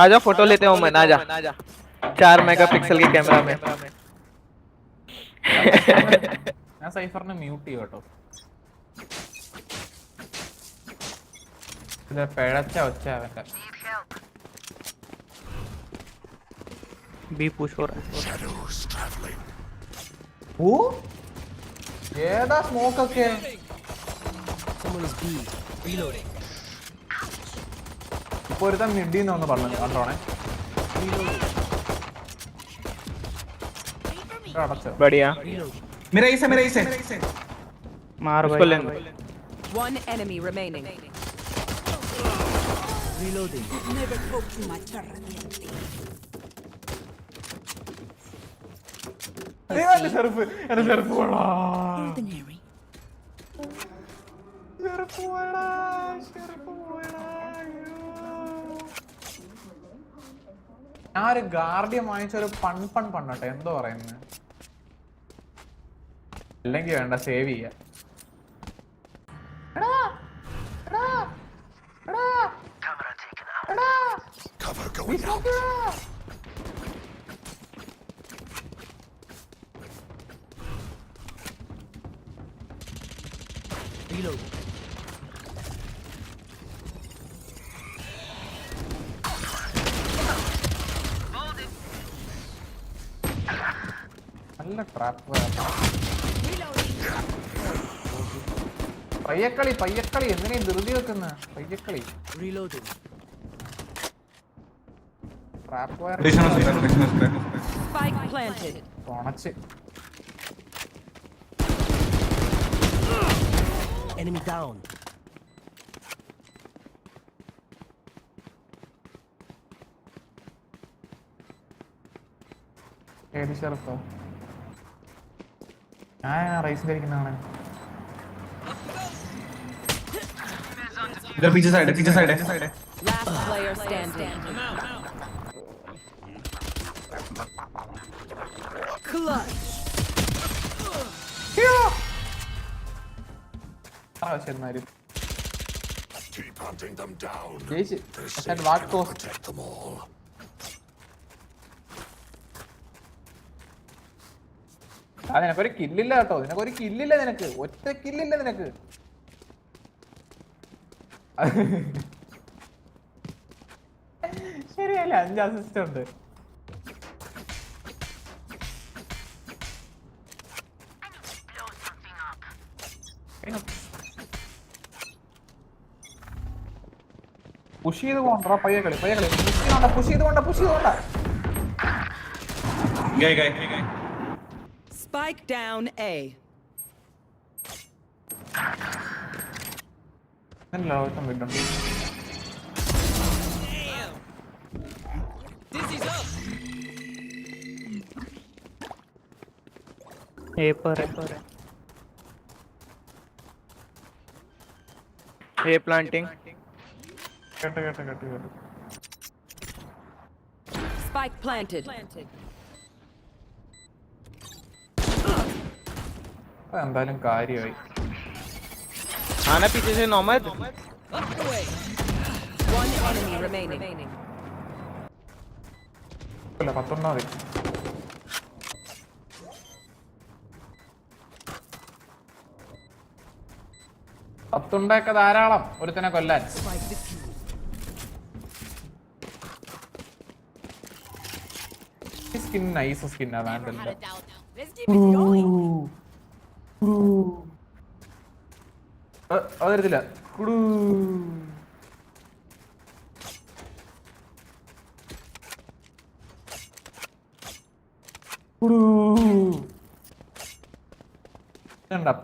आजा फोटो लेते हैं ओमन, आजा 4 मेगापिक्सल के कैमरा में। ഞാൻ സൈഫറിനെ മ്യൂട്ട് ചെയ്യും കേട്ടോ. ഇത് പിഴച്ച ഒച്ച അവന്റെ. बी पुश हो रहा है। ഓ ഏതാ സ്മോക്ക് ഒക്കെ? ഇപ്പൊ ഒരുത്തൻ മിഡിന്ന് ഒന്ന് പറഞ്ഞു കണ്ടോണേ. അടച്ചോ बढ़िया मेरा इसे मार उसको ले। One enemy remaining. Reloading. Never hope to my terror. എന്റെ ചെറുപ്പ് പോടാ. Ordinary. ചെറുപ്പ് പോടാ. ഞാൻ ഒരു ഗാർഡിയൻ വാങ്ങിച്ച ഒരു പണ്ണട്ടെ, എന്തോ പറയുന്നത്. അല്ലെങ്കിൽ വേണ്ട, സേവ് ചെയ്യാ. നല്ല ട്രാപ്പ്. പയ്യക്കളി എന്തിനാ ധൃതി വെക്കുന്ന പയ്യക്കളി? Trap Spike planted. തുണച്ച്. Enemy down. ഏത് ചെറുപ്പോ? ഞാൻ റൈസ് കഴിക്കുന്നതാണ്. इधर पीछे साइड है Last player standing. Clutch. ആവശ്യമായിരുന്നു. Keep hunting them down. ജയിച്ച്. This പക്ഷെ city walk will cost. protect them all. നിനക്കൊരു കില്ലില്ല കേട്ടോ, നിനക്കൊരു കില്ലില്ല, നിനക്ക് ഒറ്റ കില്ലില്ല നിനക്ക്. ശരിയല്ല, 5 അസിസ്റ്റ് ഉണ്ട്. പുഷ് ചെയ്ത് പോകണ്ട പയ്യക്കളി. പുഷ് ചെയ്തുകൊണ്ട. गए Spike down A. ए पर ए प्लांटिंग। കേട്ട്. Spike planted. എന്തായാലും കാര്യമായി. आना पीछे से नौमद। One enemy remaining. 11 മതി. പത്തുണ്ടൊക്കെ ധാരാളം ഒരുത്തനെ കൊല്ലാൻ. സ്കിൻ നൈസ് സ്കിന്നാ, വേണ്ടല്ല. അതറിയത്തില്ല.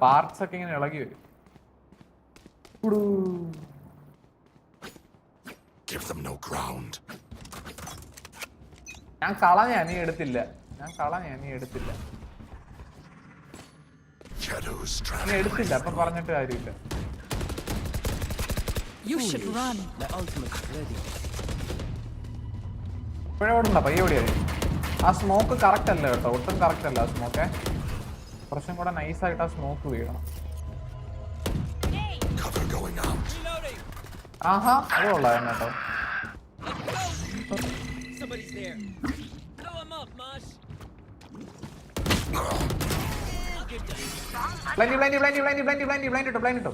പാർട്സ് ഒക്കെ ഇങ്ങനെ ഇളകി വരും. Give them no ground. ഞാൻ കളഞ്ഞ നീ എടുത്തില്ല. Shadows നീ traveling. എടുത്തില്ല, അപ്പൊ പറഞ്ഞിട്ട് കാര്യമില്ല. You should run. My ultimate is ready. ഇപ്പോഴെവിടുണ്ട പയ്യ എവിടെയായി? ആ സ്മോക്ക് കറക്റ്റ് അല്ല കേട്ടോ, ഒട്ടും കറക്റ്റ് അല്ല ആ സ്മോക്കെ. കുറച്ചും കൂടെ നൈസായിട്ട് ആ സ്മോക്ക് വീഴണം. Cover going out. ആഹാ, അത് കൊള്ളായിരുന്നു കേട്ടോ. Somebody's there. Blow him up, Mosh. Blind ഇട്ടോ.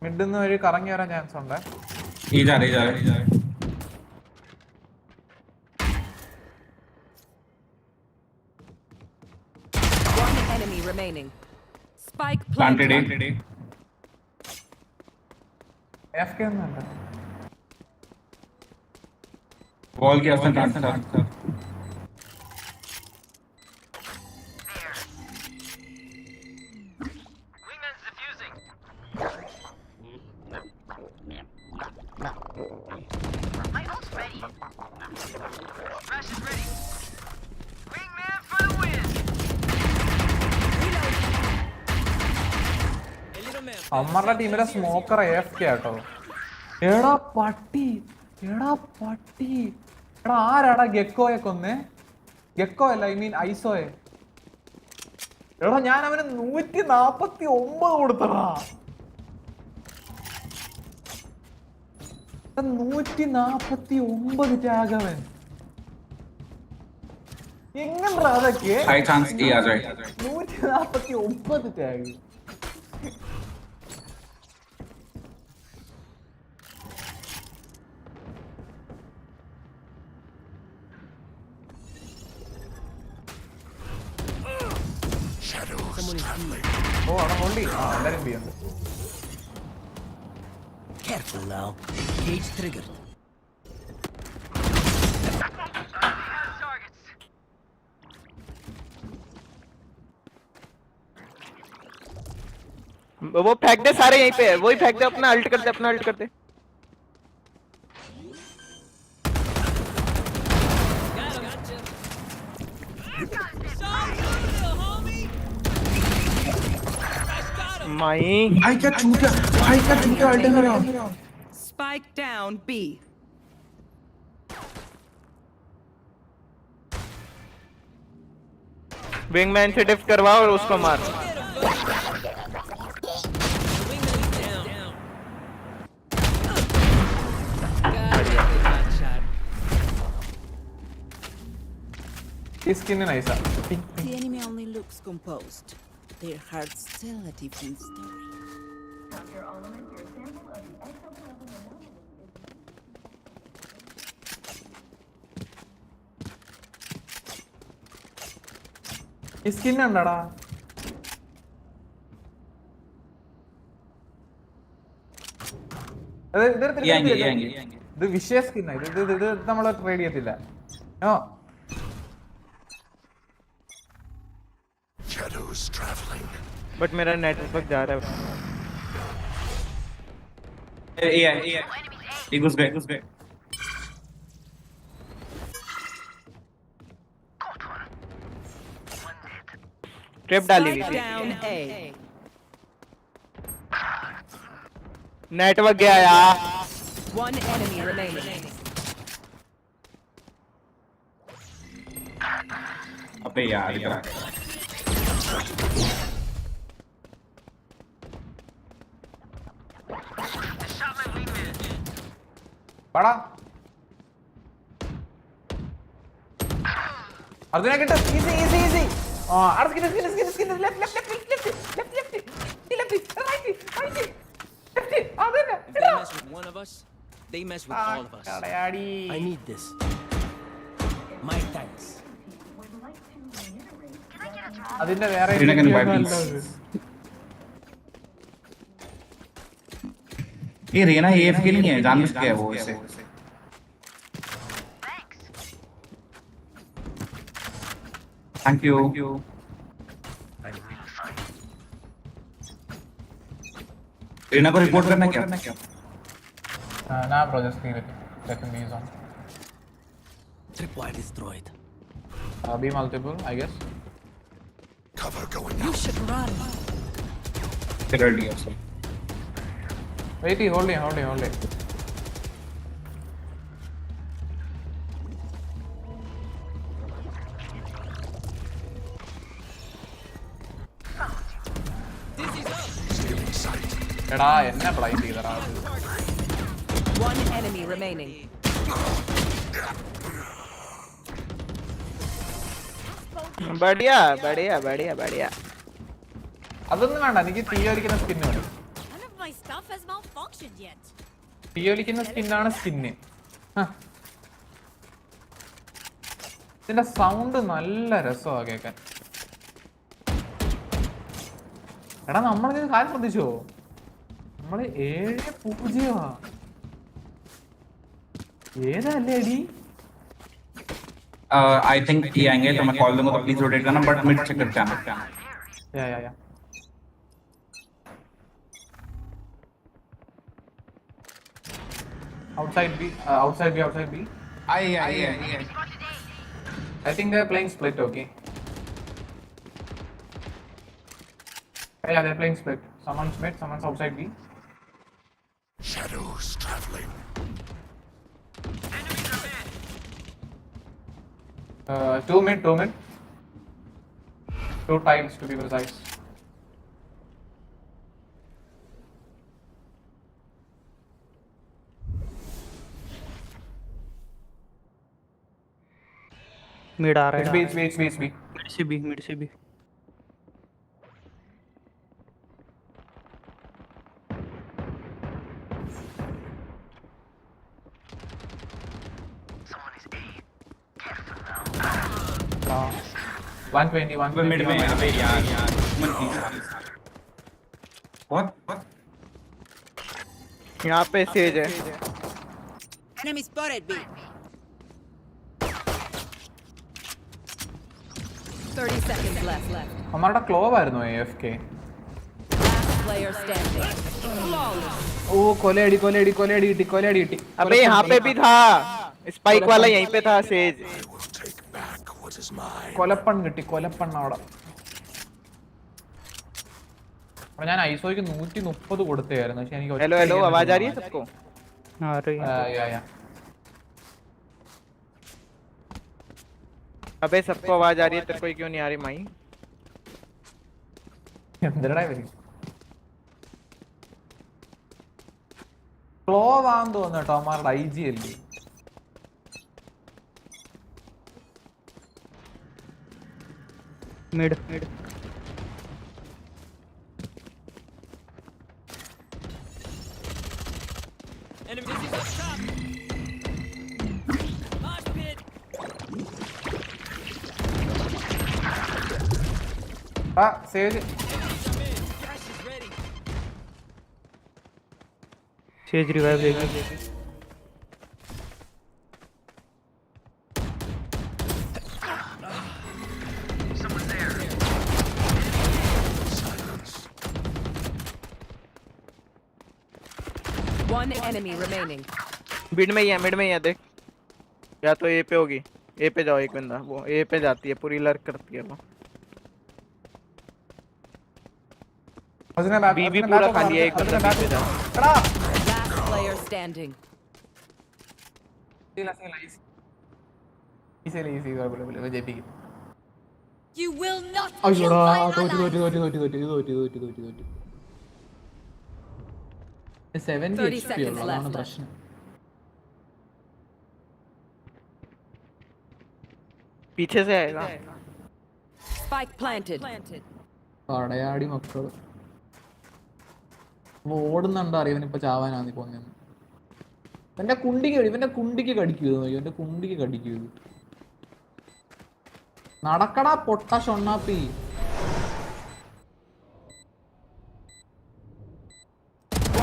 മിഡിന്ന് വഴി കറങ്ങി വരാൻ ചാൻസ് ഉണ്ട്. One enemy remaining. Spike planted. AFK ഒന്നുമില്ല. वॉल के आसपास ट्रांसफर അമ്മരുടെ ടീമിലെ സ്മോക്കർ AFK ആട്ടോ. എടാ പട്ടി. എടാ ആരാടാ ഗെക്കോയെ കൊന്നേ? ഗെക്കോ അല്ല, ഐ മീൻ ഐസോയെ. എടാ ഞാൻ അവന് 149 കൊടുത്തടാ. 149 ടാഗ് അവൻ. എങ്ങനെ അതൊക്കെ? हाई चांस ए आ जाए. 149 ടാഗ്. ഓ അവിടെ ഹോൾഡി. എല്ലാരും ബി ഉണ്ട്. Careful now. Cage triggered. वो फेंक दे सारे यहीं पे, वही फेंक दे, अपना अल्ट करते. माई भाई क्या छूट गया अल्टे मेरा. Spike down B. विंगमैन से डिफ करवा और उसको मार. Skin नैसा. The enemy only looks composed. Their hearts tell a different story. Skin ഉണ്ടടാ. ഇത് വിഷയ സ്കിന്നാ. ഇത് നമ്മള് ട്രേഡ് ചെയ്യത്തില്ല. Shadows traveling. बट मेरा नेटवर्क जा रहा है. ए घुस गए. ट्रैप डाली हुई Spike थी. down A. नेटवर्क गया यार. One enemy remaining. अबे यार इधर പടാ. അർജുന കിട്ടും. ഈസി. ആ skin left. If they mess with one of us, they mess with all of us. I need this. My thanks. അതിന്റെ വേറെ ഇതിനൊക്കെ ഒന്ന് buy please. ये रेना AFK नहीं है, जानबूझ के है वो इसे. Thank you. रेना को रिपोर्ट करना क्या? ना bro just let me use on. Tripwire destroyed. Be multiple I guess. Cover going You out. should run. Third year so. Wait, hold it. sight. എടാ എന്നെ ബ്ലൈൻഡ് ചെയ്തടാ അത്. One enemy remaining. बढ़िया बढ़िया बढ़िया बढ़िया അതൊന്നും വേണ്ട, എനിക്ക് തീയൊലിക്കുന്ന സ്കിന്ന് വേണം. None of my stuff has malfunctioned yet. തീയൊലിക്കുന്ന സ്കിന്നാണ് സ്കിന്ന്. ഇതിന്റെ സൗണ്ട് നല്ല രസമാണ് കേൾക്കാൻ. എടാ നമ്മളിത് കാര്യം ശ്രദ്ധിച്ചോ, നമ്മള് 7-0 ഏതല്ലേ അടി. I think ये आएंगे तो मैं कॉल दूंगा, तो प्लीज रोटेट करना, बट मिड चेक करते हैं. या outside B. I I think they're playing split, okay. Yeah, they're playing split. Someone's mid, someone's outside B. Shadows traveling. 2 mid. 2 tiles to be precise. Mid आ रहा है. It's B. Mid से भी Uh, 120. Mid में अबे यार what यहाँ पे सेज है. Enemy spotted B. 30 seconds left. हमारा क्लोव आയിരുന്നു AFK. Last player standing. Flawless. ओ कोलेडी किटी. अबे यहाँ पे भी था, स्पाइक वाला यहीं पे था says. I will take back what is mine. കൊലപ്പൺ അവിടെ. അപ്പോൾ ഞാൻ ഐസോയ്ക്ക് 130 കൊടുത്തായിരുന്നു, പക്ഷെ എനിക്ക് हेलो आवाज आ रही है सबको? आ रही है. या अबे सबको आवाज आ रही है, तेरे को क्यों नहीं आ रही माई? എന്തിനാ ഇവര് ക്ലോവ് ആണെന്ന് തോന്നുന്നു കേട്ടോ, അവന്മാരുടെ IG അല്ലേ. Mid Enemy is up top. Mosh pit. ആ sage Crash is ready. Says revive देगी. One enemy remaining. मिड में ही है देख, या तो ए पे होगी. ए पे जाओ, एक बंदा वो ए पे जाती है, पूरी लर्क करती है वो. बी भी पूरा खाली है, एक बंदा बी पे जा. Last player standing. You will not kill my ally. തോറ്റു. 70 30 HP seconds ഉള്ളൂ, അതാണ് left. പ്രശ്നം. पीछे से आएगा. Spike planted. പടയാടി മക്കള് ഓടുന്നുണ്ടോ ഇവനിപ്പോ ചാവാനാന്ന് പോന്നെ. ഇവന്റെ കുണ്ടിക്ക് കടിക്കൂ, ഇവന്റെ കുണ്ടിക്ക് കടിക്കൂ. നടക്കടാ പൊട്ട ഷൊണ്ണാപ്പി.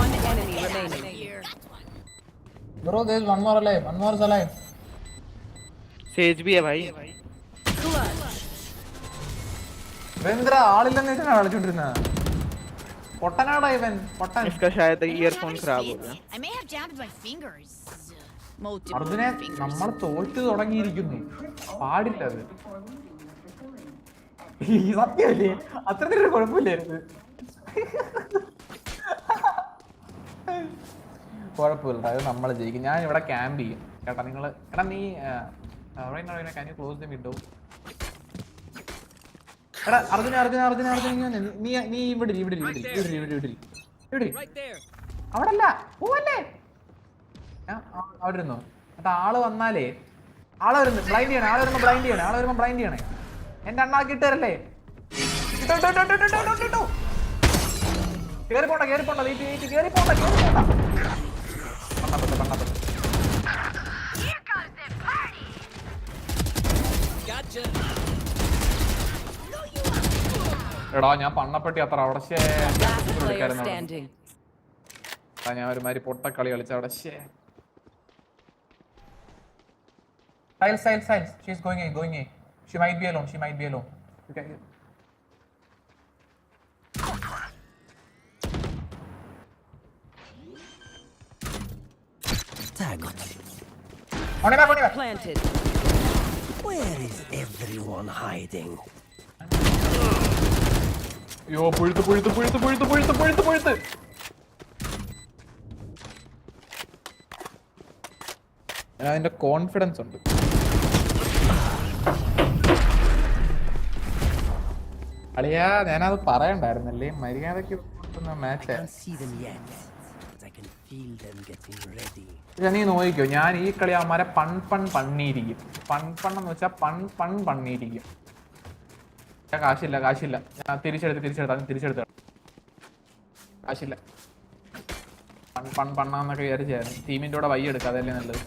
One enemy remaining. Bro, there's one more is alive. Says भी है भाई. വേന്ദ്ര ആളില്ലെന്ന് വെച്ചാൽ കളിച്ചോണ്ടിരുന്ന പൊട്ടനാടാ ഇവൻ. പൊട്ടൻ. इसका शायद ईयरफोन खराब हो गया. I may have jammed my fingers. അർജുനെ നമ്മൾ തോറ്റു തുടങ്ങിയിരിക്കുന്നു, പാടില്ല അത്. ഈ സത്യമല്ലേ, അത്രത്തിനൊരു കുഴപ്പമില്ലായിരുന്നു. കുഴപ്പമില്ല, അത് നമ്മൾ ജയിക്കും. ഞാൻ ഇവിടെ ക്യാമ്പ് ചെയ്യും കേട്ടാ. നിങ്ങള് എടാ നീ can you close the window? എടാ അർജുന നീ ഇവിടെ Right there. അവിടെ അല്ല പോവല്ലേ അവിടെ ഇരുന്നോ എന്നിട്ട് ആള് വന്നാലേ ആള് വരുന്നു ബ്ലൈൻഡ് ചെയ്യണേ ആള് വരുമ്പോ ബ്ലൈൻഡ് ചെയ്യണേ എന്റെ അണ്ണാക്കി ഇട്ടരല്ലേ കേറി പോണ്ട കേറി പോണ്ട പണ്ണപ്പെട്ട് Gotcha. എടാ ഞാൻ പണ്ണപ്പെട്ടി അത്ര അവിടെ Last player standing. ഞാൻ ഒരുമാതിരി പൊട്ടക്കളി കളിച്ച അവിടെ Silence. She's going A. She might be alone. Okay. Tag. On it back. Planted. Where is everyone hiding? അയ്യോ പുഴുത്ത് അതിന്റെ കോൺഫിഡൻസ് ഉണ്ട് അളിയാ ഞാനത് പറയണ്ടായിരുന്നല്ലേ മര്യാദക്ക് match Can't see them yet, but I can feel them getting ready. നീ നോക്കിക്കോ ഞാൻ ഈ കളി അവന്മാരെ പണ്ണിയിരിക്കും പണ്ണെന്ന് വെച്ചാൽ പണ്ണിയിരിക്കും കാശില്ല ഞാൻ തിരിച്ചെടുത്ത കാശില്ല പണ്ണാന്നൊക്കെ വിചാരിച്ചായിരുന്നു ടീമിന്റെ കൂടെ വയ്യ എടുക്കുക അതല്ലേ നല്ലത്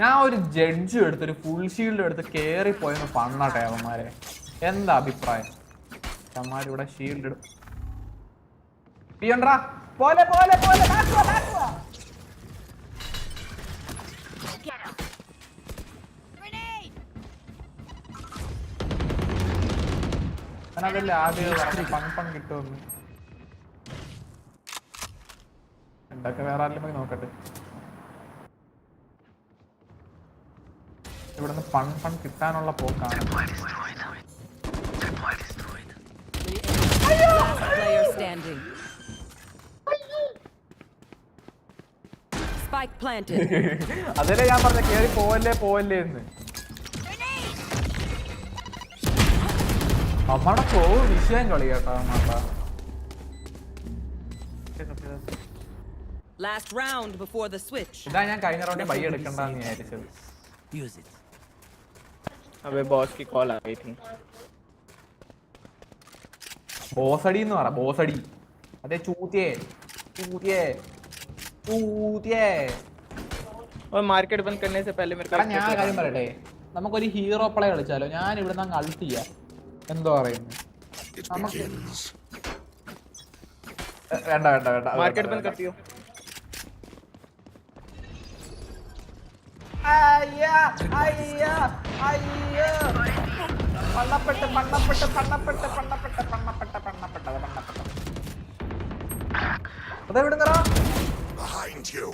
ഞാൻ ഒരു ജഡ്ജും എടുത്തൊരു ഫുൾ ഷീൽഡും എടുത്ത് കേറി പോയെന്ന് പണ്ണാട്ടെ അവന്മാരെ എന്താ അഭിപ്രായം അവന്മാരിവിടെ ഷീൽഡ് ഇടും പോലെ ഞാനതല്ലേ ആദ്യം പൺ കിട്ടുമെന്ന് എന്തൊക്കെ വേറെ ആരെങ്കിലും പോയി നോക്കട്ടെ ഇവിടുന്ന് പൺ കിട്ടാനുള്ള പോക്കാണ് Last player standing. Spike planted. അതല്ലേ ഞാൻ പറഞ്ഞ കേറി പോവല്ലേ എന്ന് അമ്മടെ പോവും വിഷയം കളി കേട്ടോ അമ്മ Last round before the switch. ഇതാ ഞാൻ കഴിഞ്ഞ റൗണ്ടിൽ ബൈ എടുക്കണ്ടെന്ന് വിചാരിച്ചത് Use it. अबे बॉस की कॉल आ गई थी ബോസടി എന്ന് പറ ബോസടി അതെ ചൂത്തിയേ और मार्केट बंद करने से पहले मेरे को ഞാൻ കാര്യം പറയട്ടെ നമുക്കൊരു ഹീറോ പ്ലേ കളിച്ചാലോ ഞാൻ ഇവിടുന്ന് അങ്ങ് അൾട്ട് ചെയ്യാം എന്തോ പറയുന്നു വേണ്ട मार्केट बंद करती हो Behind you.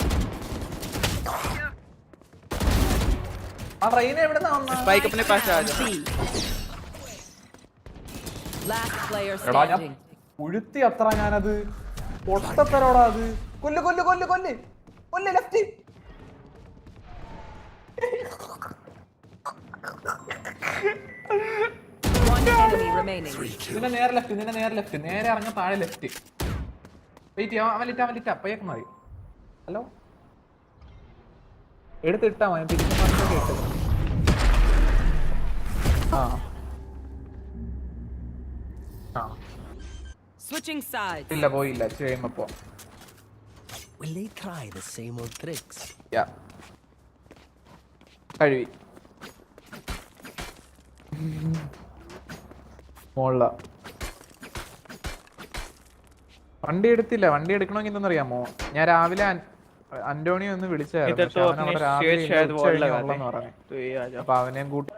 स्पाइक अपने पास आ जा Last player എടാ ഞാൻ standing. ഉഴുത്തി അത്ര ഞാനത് പൊട്ടത്തരോടാ അത് കൊല്ല് ലെഫ്റ്റ് One enemy remaining. നിന്നെ നേരെ ലെഫ്റ്റ് നേരെ ഇറങ്ങ താഴെ ലെഫ്റ്റ് വെയിറ്റ് അവൻ ലിറ്റ അപ്പയൊക്കെ മതി ഹലോ എടുത്തിട്ടാ മതി തിരിച്ചു ഇട്ടത് Switching sides. ഇല്ല പോയില്ല ചെയ്യുമ്പോ Will they try the same old tricks? കഴിവി മോള വണ്ടി എടുത്തില്ല വണ്ടി എടുക്കണമെങ്കിൽ എന്തെന്നറിയാമോ ഞാൻ രാവിലെ അന്റോണിയോ ഒന്ന് വിളിച്ചായിരുന്നു इधर तो अपने शेर शायद वॉल लगाते हैं तो ये आ जाओ അപ്പൊ അവനെയും കൂട്ടി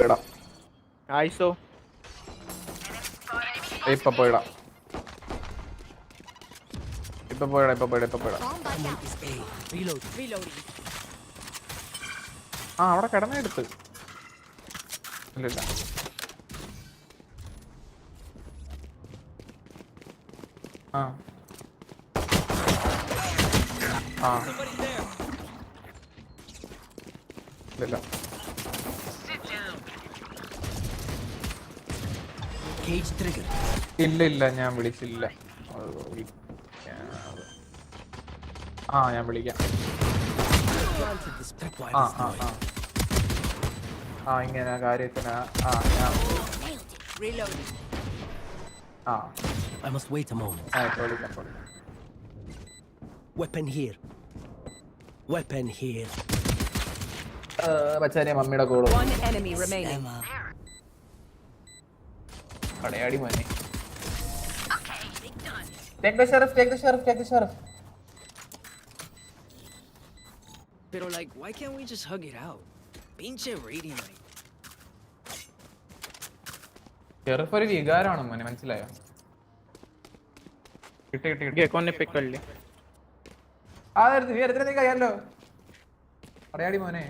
ഇടാം आइसो ഇപ്പൊ പോയിടാം ഇപ്പൊ പോയടാ. Bomb back out. Is A. Reloading. Reloading. ആ അവിടെ കിടന്നെടുത്ത്. ഇല്ല. ആ Somebody there. ഇല്ല. Cage trigger. ഇല്ല ഞാൻ വിളിച്ചില്ല. ഞാൻ വിളിക്കാം. Planted this tripwire ആ destroyed. ഇങ്ങനെ കാര്യത്തിന് Nailed it. Reloading. I must wait a moment. വിളിക്കാം. Weapon here. Weapon here. ബച്ചാരിയ മമ്മിയുടെ കൂടെ One enemy remaining. Emma. Kadayadi മോനെ. Take the sheriff. Pero like, why can't we just hug it out? Pinche radiant light. Sheriff ഒരു വികാരമാണ് മോനെ, മനസ്സിലായോ? കിട്ടി. Gecko ने पिक कर ली. നീ കഴിയാലോ. കടയാടി മോനെ.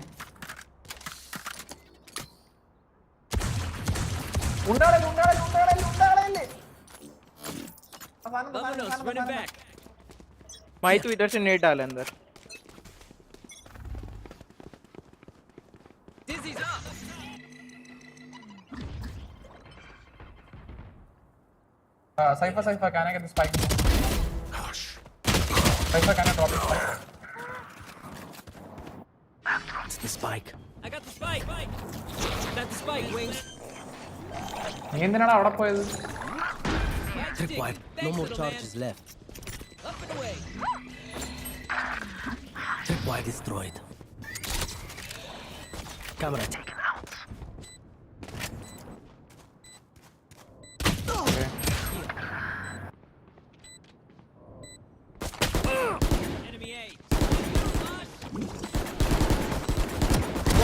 ഉണ്ടാളല്ലേ. Vamonos, running back. माही तू इधर से नेट डाल अंदर. Dizzy's up. Cypher, can I get the spike? Cypher, can I drop the spike? It's the spike. I got the spike. Got the spike, Wings. നീ എന്തിനാണ് അവിടെ പോയത്? Tripwire. No more charges left. Up and away. Tripwire destroyed. Camera taken out. Enemy A.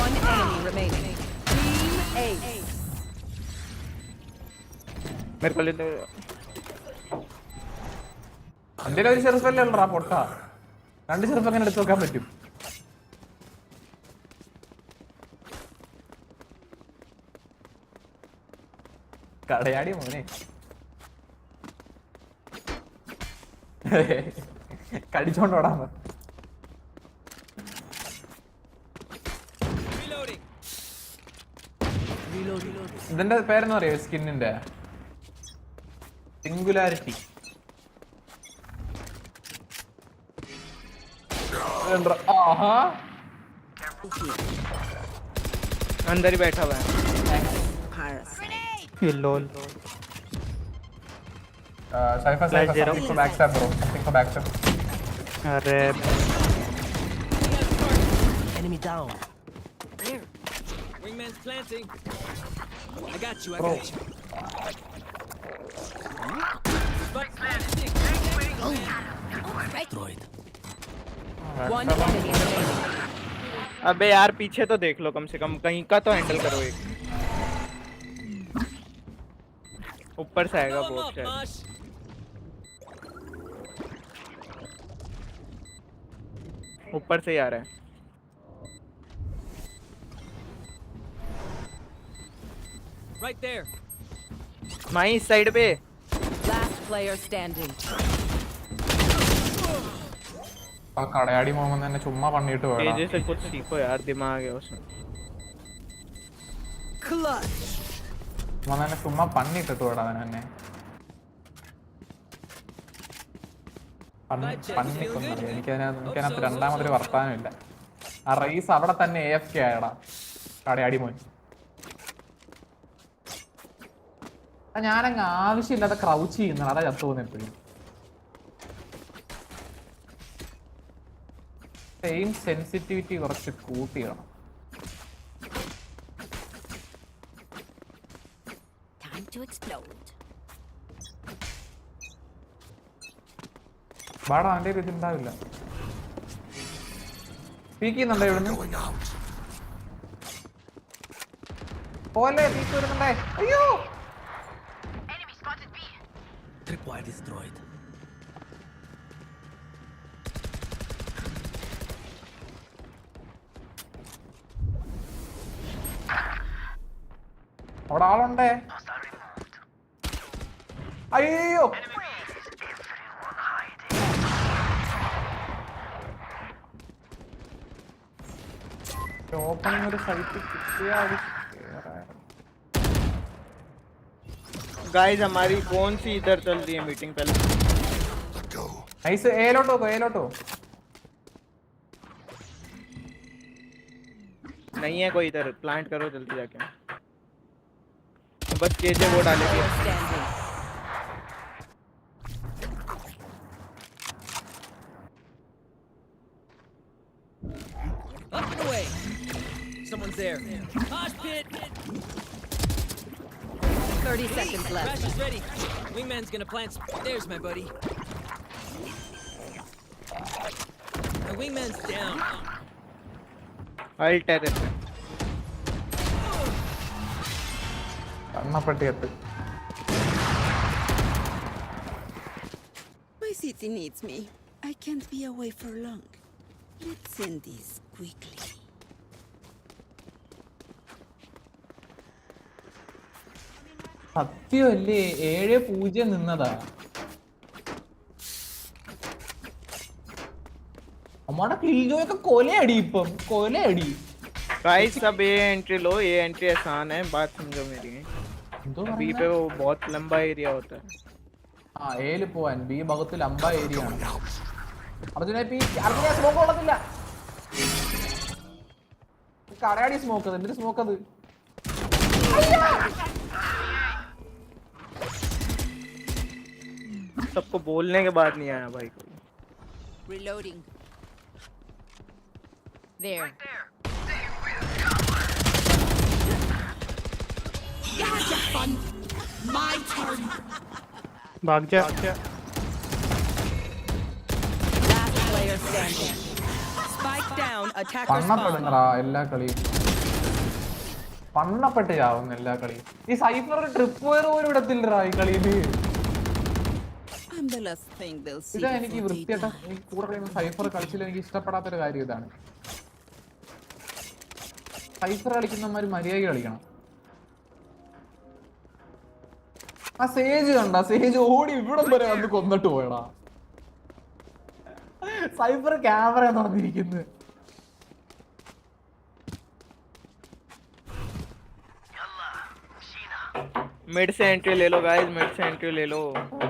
One enemy remaining. Team A. मेरे को ले ले. എന്റെ ഒരു ഷെറിഫ് അല്ലേ ഉള്ളടാ പൊട്ട. 2 ഷെറിഫ് അങ്ങനെ എടുത്ത് വെക്കാൻ പറ്റും? കടയാടി മോനെ. കടിച്ചോണ്ടോടാ. ഇതിന്റെ പേരെന്ന് പറയോ സ്കിന്നിന്റെ? സിംഗുലാരിറ്റി. अंदर ही बैठा हुआ है. ये लोल. Cypher, something for backstab bro. Something for backstab. अरे Enemy down. Wingman's planting. I got you. Spike planted. Destroyed. One enemy remaining. अबे यार पीछे तो देख लो, कम से कम कहीं का तो हैंडल करो. एक ऊपर से आएगा बहुत शायद. ऊपर से ही आ रहा है. Right there. माही इस साइड पे. Last player standing. ആ കടയാടി മോഹൻ തന്നെ ചുമ്മാ പണിയിട്ട് പോയടാ. तेजे से कुछ सीखो यार, दिमाग है उसमें. Clutch. മോഹൻ തന്നെ ചുമ്മാ പണിയിട്ടിട്ട് പോയടാ അവൻ തന്നെ. പണിക്കൊന്നും എനിക്കതിനകത്ത് രണ്ടാമതൊരു വർത്താനമില്ല. ആ റൈസ് അവിടെ തന്നെ AFK ആയടാ കടയാടി മോൻ. ഞാനങ്ങ് ആവശ്യമില്ലാതെ ക്രൗച്ച് ചെയ്യുന്നതാണ്, അതാ ചത്തു പോകുന്നത് എപ്പോഴും. സെയിം സെൻസിറ്റിവിറ്റി കുറച്ച് കൂട്ടിയിടണം. Time to explode. ബാടാ അവൻ്റെ ഒരു ഇതുണ്ടാവില്ല. സ്പീക്ക് ചെയ്യുന്നുണ്ടോ ഇവിടുന്ന്? പോലെ സ്പീക്ക് വരുന്നുണ്ടേ. അയ്യോ Tripwire destroyed. അവിടെ ആളുണ്ടേ. അയ്യോ ഓപ്പണിംഗ് ഒരു സൈറ്റ് കിട്ടിയാ गाइस हमारी कौन सी इधर चल रही है मीटिंग पहले? നൈസ്. എയിലോട്ടോ नहीं है कोई इधर. प्लांट करो जल्दी जाके. बस केजे वो डालेगी. Standing. Up and away. Someone's there. Mosh pit. 30 seconds left. Crash is ready. Wingman's gonna plant. There's my buddy. My wingman's down. Ult है तेरे. കണ്ണപ്പെട്ടി എത്ത്. My city needs me. I can't be away for long. Let's end this quickly. സത്യമല്ലേ 7-0 നിന്നതാ. നമ്മുടെ കിൽജോയൊക്കെ കൊലയടി. ഇപ്പം കൊലയടി. Guys सब ये entry लो. ये एंट्री आसान है. बात समझो मेरी. എന്തോ बी पे वो बहुत लंबा एरिया होता है. ആ ഏല് പോവാൻ ബി ഭാഗത്ത് ലംബ ഏരിയ ആണ്. അർജുനെ സ്മോക്ക് കൊള്ളത്തില്ല. കടയാടി സ്മോക്ക്. എന്തൊരു സ്മോക്ക് അത്. सबको बोलने के बाद नहीं आया भाई कोई. Reloading. There. Gotcha, fun. My turn. भाग जा. Last player standing. Spike down. Attacker spawn. പണ്ണപ്പെടുന്നടാ എല്ലാ കളിയും. പണ്ണപ്പെട്ട് ചാവുന്നു എല്ലാ കളിയും. ഈ സൈഫർ ട്രിപ്പ് പോയത് പോലും ഇടത്തില്ലടാ ഈ കളിയില്. I'm the last thing they'll see. ഇതാ എനിക്ക് before they വൃത്തിയായിട്ട die. എനിക്ക് കൂടെ കളിയുന്ന സൈഫർ കളിച്ചില്ല. എനിക്ക് ഇഷ്ടപ്പെടാത്തൊരു കാര്യം ഇതാണ്. സൈഫർ കളിക്കുന്നവന്മാര് മര്യാദ കളിക്കണം. ആ സേജ് കണ്ട. സേജ് ഓടി ഇവിടം വരെ വന്ന് കൊന്നിട്ട് പോയടാ. സൈഫർ ക്യാമറ നടന്നിരിക്കുന്നു. मिड से एंट्री ले लो गाइस. मिड से एंट्री ले लो.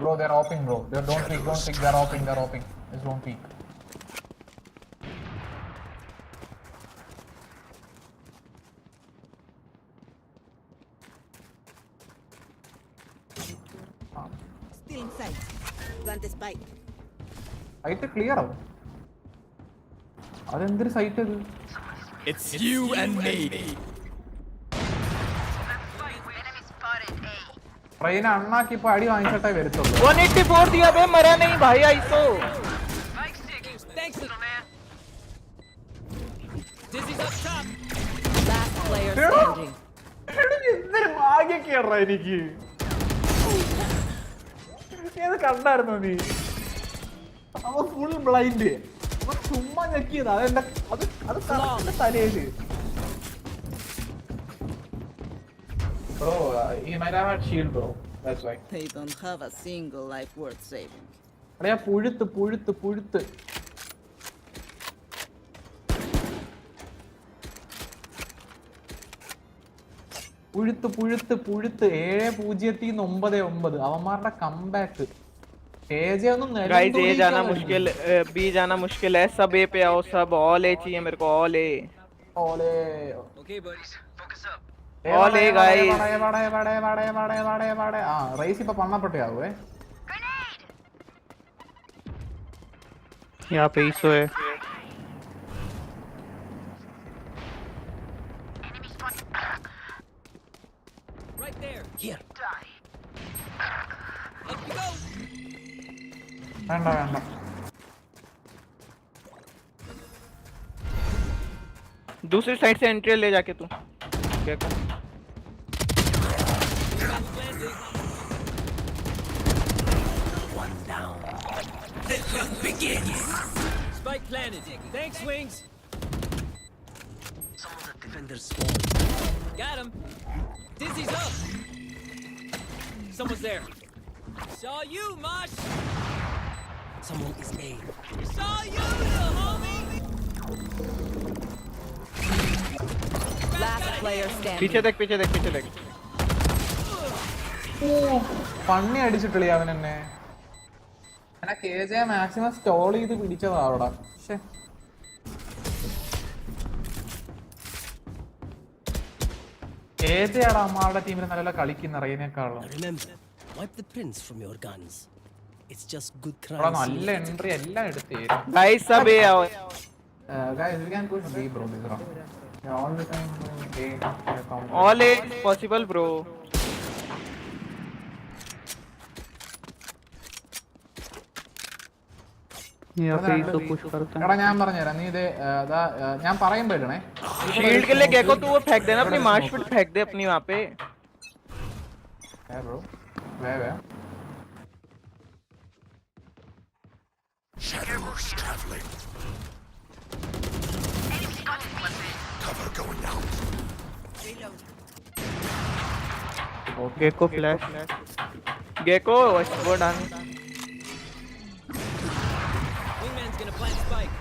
Bro, they're hopping, bro. Don't peek. They're hopping. Just don't peek. Still inside. Plant the spike. Site clear ആവും. അതെന്തൊരു സൈറ്റ് അത്. It's you and me. ട്രെയിൻ അണ്ണാക്കി ഇപ്പൊ അടി വാങ്ങിച്ചിട്ടേ വരത്തുള്ളൂ. 184 दिया बे. मरा नहीं भाई. Iso. Thanks, little man. Dizzy's up top. Last player standing. എന്തൊരു ഭാഗ്യൊക്കെയാ എനിക്ക്. ഏത് കണ്ടായിരുന്നു നീ? അവൻ ഫുൾ ബ്ലൈൻഡ്. അവൻ ചുമ്മാ ഞെക്കിയതാ. അതെന്റെ അത് തലയില്. Bro, he might have had shield, bro. That's why. They don't have a single life worth saving. അടയാ പുഴുത്ത്. പുഴുത്ത് 7-0-9. അവന്മാരുടെ കംബാക്ക്. गाइस ए जाना मुश्किल. बी जाना मुश्किल है. सब ए पे आओ. सब ऑल ए चाहिए मेरे को. All A. Okay, buddies. Focus up. All A guys. ആ റേസ് ഇപ്പൊ പണ്ണപ്പെട്ടാവേ. यहाँ पे ISO है. Right there. Here. Up you go. വേണ്ട. दूसरी साइड से एंट्री ले जाके तू. क्या कर. One down. The hunt begins. Spike planted. Thanks, Wings. Some of the defenders spawned. Got him. Dizzy Ulti's up. Someone's there. Saw you, Mosh. Someone is A. Saw you, little homie. Last player standing. पीछे देख പണ്ണി അടിച്ചിട്ടില്ലേ അവൻ എന്നെ. എന്നെ KJ maximum stall ചെയ്ത് പിടിച്ചതാ അവിടെ. പക്ഷെ KJ ആടാ അമ്മാരുടെ ടീമിൽ നല്ല കളിക്കുന്ന റെയിനേക്കാളും. Remember, wipe the prints from your guns. It's just good അവിടെ crime. നല്ല എൻട്രി എല്ലാം എടുത്ത് गाइस सब ए आओ guys, we can push B, bro. This round. Yeah, all the time A. All a possible bro എടാ ഞാൻ പറഞ്ഞുതരാം, നീ ഇത് ഞാൻ പറയുമ്പോ ഇടണേ. शील्ड के लिए गेको तू वो फेंक देना अपनी मार्च फिट फेंक दे अपनी वहां पे bro way Shadows traveling. Cover going out. Gekko flash Gekko वो डाल Wingman's gonna plant spike.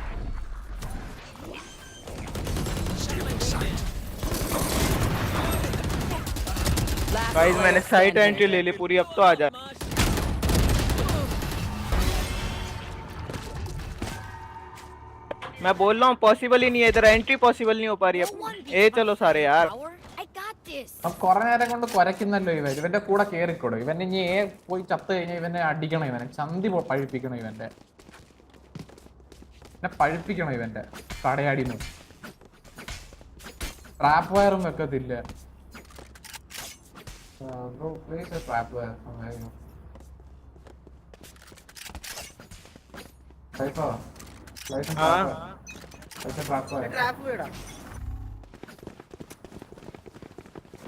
Guys मैंने साइड एंट्री ले ली पूरी अब तो आ जा Mosh. मैं बोल रहा हूँ पॉसिबल ही नहीं है इधर एंट्री पॉसिबल नहीं हो पा रही अब ए चलो सारे यार I got this. അപ്പൊ കുറെ നേരം കൊണ്ട് കുരയ്ക്കുന്നല്ലോ ഇവന്റെ കൂടെ കേറിക്കോടും. ഇവൻ ഇനി ഏ പോയി ചത്ത് കഴിഞ്ഞാൽ ഇവനെ അടിക്കണം, ഇവനെ ചന്തി പഴിപ്പിക്കണം, ഇവന്റെ പഴിപ്പിക്കണം, ഇവന്റെ കടയാടിന്ന് ട്രാപ്പ് വയറും വെക്കത്തില്ല. Trap wire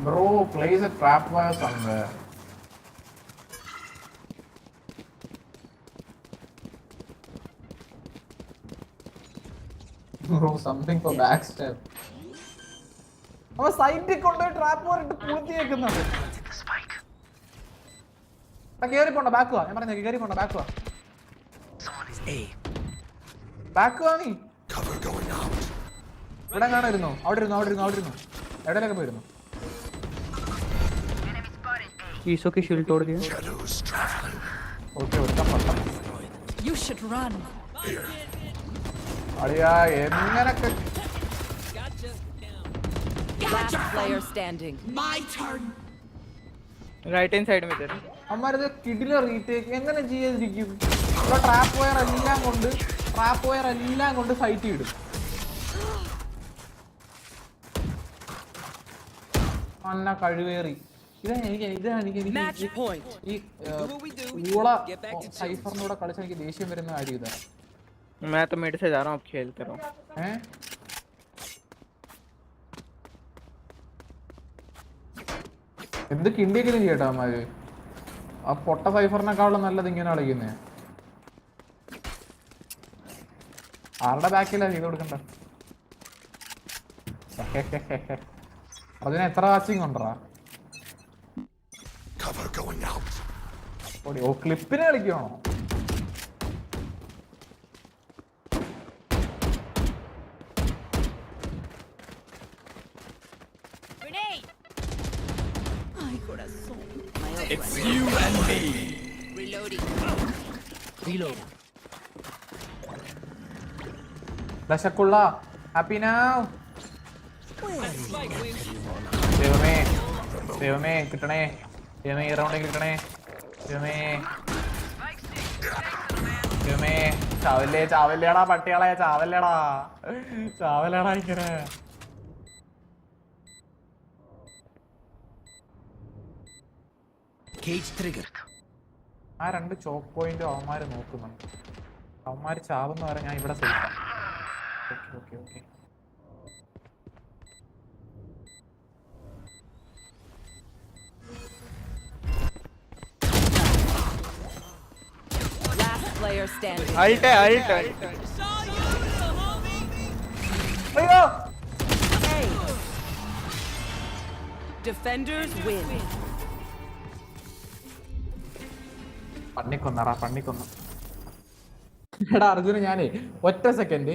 Bro, place a trap wire somewhere. Bro, something for backstab. അവൻ സൈറ്റിൽ കൊണ്ടുപോയി ട്രാപ്പ് വയർ ഇട്ട് പൂർത്തിയാക്കുന്നത്. കേറി പോണ്ട, ബാക്ക് വാ. ഞാൻ പറഞ്ഞ കേറി പോണ്ട, ബാക്ക് വാ. ബാക്ക് വാ നീ. Cover going out. ഇവിടെ കാണാതിരുന്നോ? അവിടെ ഇരുന്നു എവിടെയൊക്കെ പോയിരുന്നു. ईसो की शील्ड तोड़ दिया Shadows traveling. ഓക്കെ ഒറ്റ You should run. അടിയാ എങ്ങനൊക്കെ. Gotcha. Down. Last player standing. My turn. Right hand side में तेरे അമ്മാരത് കിടില റീടേക്ക് എങ്ങനെ ചെയ്യാതിരിക്കും? ഇവിടെ ട്രാപ്പ് വയർ എല്ലാം കൊണ്ട് ഫൈറ്റ് ഇടും. അന്ന കഴിവേറി. Match point. ഈ ഊള സൈഫറിന്റെ കൂടെ കളിച്ച എനിക്ക് ദേഷ്യം വരുന്ന കാര്യം ഇതാ. मैं तो मिड से जा रहा हूँ अब खेलते रहो എന്ത് കിണ്ടിയൊക്കെ ചേട്ടാ അമ്മാര്. ആ പൊട്ട സൈഫറിനെക്കാളും നല്ലത് ഇങ്ങനെ കളിക്കുന്നേ. ആരുടെ ബാക്കിലാ ചെയ്ത് കൊടുക്കണ്ട. അതിന് എത്ര വാച്ചിങ് ഉണ്ടറാ? Cover going out. ഓ ക്ലിപ്പിന് കളിക്കണോ? Grenade. Ay, corazón. It's you and me. Reloading. Reload. ദശക്കുള്ള ഹാപ്പി നൗ. Spike, Wings. ദൈവമേ കിട്ടണേ. ദൈവമേ ഈ റൗണ്ടിൽ കിട്ടണേ. ദൈവമേ ചാവല്ലേടാ പട്ടികളെ, ചാവല്ലേടാ ഇങ്ങനെ. Cage trigger. ആ രണ്ട് ചോക്ക് പോയിന്റ് അവന്മാര് നോക്കുന്നുണ്ട്. അവന്മാര് ചാവുന്ന വരെ ഞാൻ ഇവിടെ സേഫാ. Okay Last player standing. Ult है ult Saw you, little homie. അയ്യോ Defenders win. പന്നിക്കൊന്നറാ പന്നിക്കൊന്നു. എടാ അർജുന ഞാനേ ഒറ്റ സെക്കൻഡ്